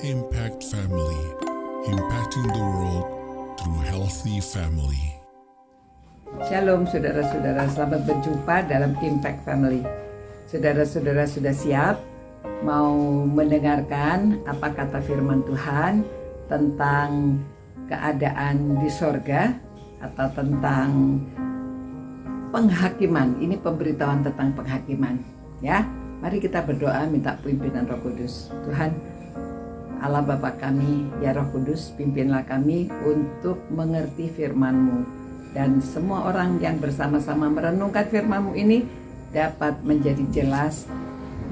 Impact Family, impacting the world through healthy family. Shalom saudara-saudara, selamat berjumpa dalam Impact Family. Saudara-saudara sudah siap mau mendengarkan apa kata firman Tuhan tentang keadaan di sorga atau tentang penghakiman. Ini pemberitahuan tentang penghakiman, ya. Mari kita berdoa minta pimpinan Roh Kudus. Tuhan Allah Bapa kami, ya Roh Kudus, pimpinlah kami untuk mengerti firman-Mu. Dan semua orang yang bersama-sama merenungkan firman-Mu ini dapat menjadi jelas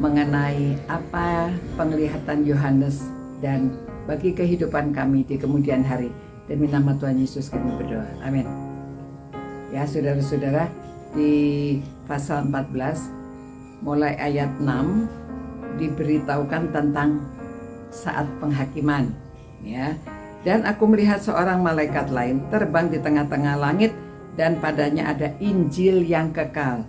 mengenai apa penglihatan Yohanes dan bagi kehidupan kami di kemudian hari. Demi nama Tuhan Yesus kami berdoa. Amin. Ya saudara-saudara, di pasal 14 mulai ayat 6 diberitahukan tentang saat penghakiman, ya. Dan aku melihat seorang malaikat lain terbang di tengah-tengah langit dan padanya ada Injil yang kekal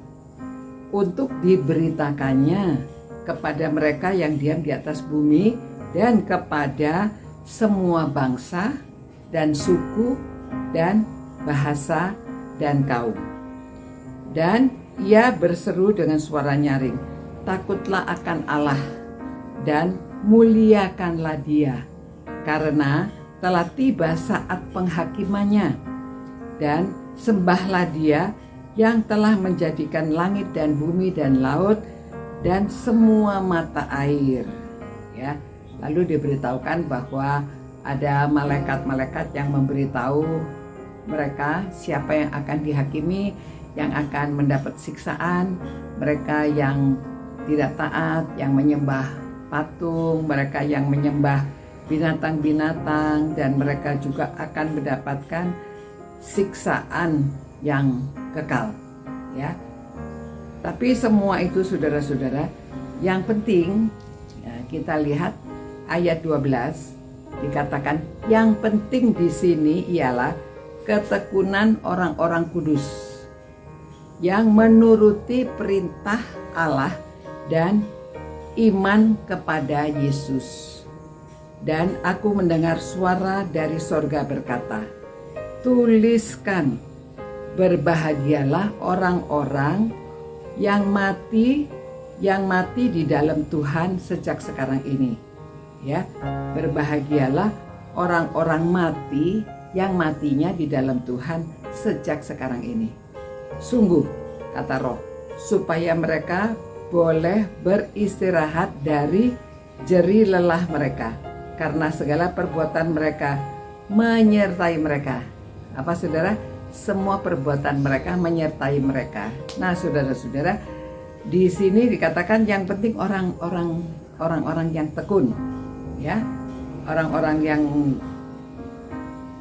untuk diberitakannya kepada mereka yang diam di atas bumi dan kepada semua bangsa dan suku dan bahasa dan kaum. Dan ia berseru dengan suara nyaring, takutlah akan Allah dan muliakanlah Dia, karena telah tiba saat penghakimannya, dan sembahlah Dia yang telah menjadikan langit dan bumi dan laut dan semua mata air. Ya, lalu diberitahukan bahwa ada malaikat-malaikat yang memberitahu mereka siapa yang akan dihakimi, yang akan mendapat siksaan, mereka yang tidak taat, yang menyembah patung, mereka yang menyembah binatang-binatang, dan mereka juga akan mendapatkan siksaan yang kekal, ya. Tapi semua itu saudara-saudara, yang penting ya, kita lihat ayat 12 dikatakan yang penting di sini ialah ketekunan orang-orang kudus yang menuruti perintah Allah dan iman kepada Yesus. Dan aku mendengar suara dari sorga berkata, tuliskan, berbahagialah orang-orang yang mati di dalam Tuhan sejak sekarang ini. Ya, berbahagialah orang-orang mati yang matinya di dalam Tuhan sejak sekarang ini. Sungguh, kata Roh, supaya mereka boleh beristirahat dari jerih lelah mereka, karena segala perbuatan mereka menyertai mereka. Apa saudara? Semua perbuatan mereka menyertai mereka. Nah saudara-saudara, di sini dikatakan yang penting orang-orang yang tekun, ya, orang-orang yang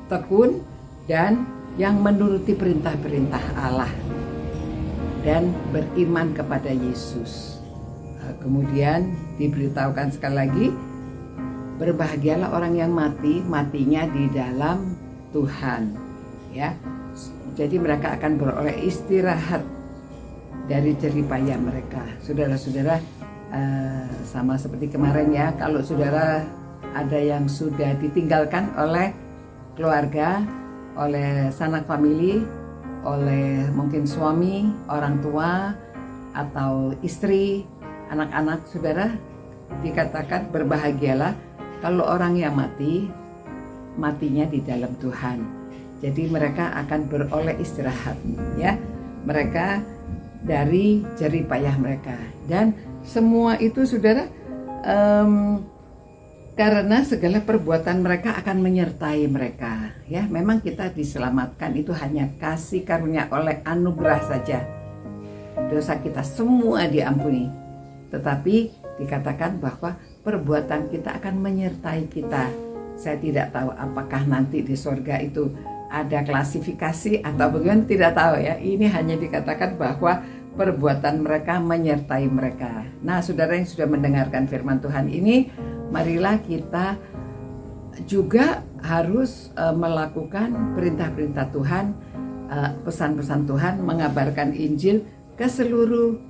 tekun dan yang menuruti perintah-perintah Allah dan beriman kepada Yesus. Kemudian diberitahukan sekali lagi, berbahagialah orang yang matinya di dalam Tuhan, ya. Jadi mereka akan beroleh istirahat dari jerih payah mereka. Saudara-saudara, sama seperti kemarin ya, kalau saudara ada yang sudah ditinggalkan oleh keluarga, oleh sanak famili, oleh mungkin suami, orang tua, atau istri, anak-anak saudara, dikatakan berbahagialah kalau orang yang matinya di dalam Tuhan. Jadi mereka akan beroleh istirahat, ya, mereka dari jerih payah mereka. Dan semua itu saudara, karena segala perbuatan mereka akan menyertai mereka. Ya, memang kita diselamatkan itu hanya kasih karunia oleh anugerah saja. Dosa kita semua diampuni. Tetapi dikatakan bahwa perbuatan kita akan menyertai kita. Saya tidak tahu apakah nanti di sorga itu ada klasifikasi atau bagaimana, tidak tahu ya. Ini hanya dikatakan bahwa perbuatan mereka menyertai mereka. Nah, saudara yang sudah mendengarkan firman Tuhan ini, marilah kita juga harus melakukan perintah-perintah Tuhan, pesan-pesan Tuhan, mengabarkan Injil ke seluruh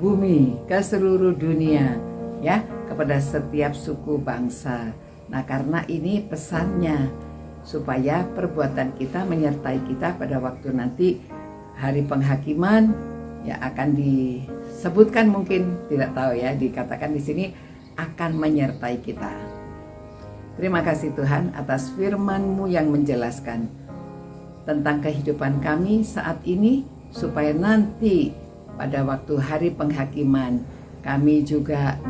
bumi, ke seluruh dunia, ya, kepada setiap suku bangsa Nah, karena ini pesannya supaya perbuatan kita menyertai kita pada waktu nanti hari penghakiman, ya akan disebutkan, mungkin tidak tahu ya, dikatakan di sini akan menyertai kita. Terima kasih Tuhan atas firman-Mu yang menjelaskan tentang kehidupan kami saat ini, supaya nanti pada waktu hari penghakiman kami juga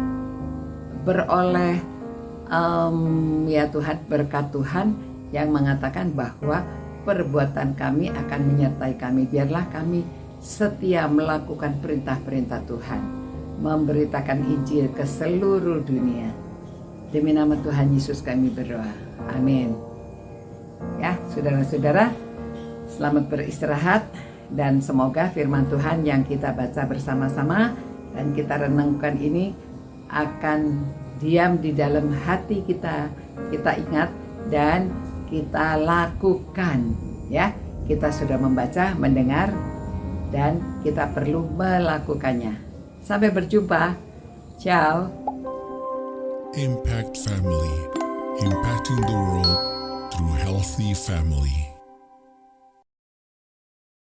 beroleh ya Tuhan, berkat Tuhan yang mengatakan bahwa perbuatan kami akan menyertai kami. Biarlah kami setia melakukan perintah-perintah Tuhan, memberitakan Injil ke seluruh dunia. Demi nama Tuhan Yesus kami berdoa. Amin. Ya, saudara-saudara, selamat beristirahat dan semoga firman Tuhan yang kita baca bersama-sama dan kita renungkan ini akan diam di dalam hati kita ingat dan kita lakukan, ya. Kita sudah membaca, mendengar, dan kita perlu melakukannya. Sampai berjumpa. Ciao. Impact Family, impacting the world through healthy family.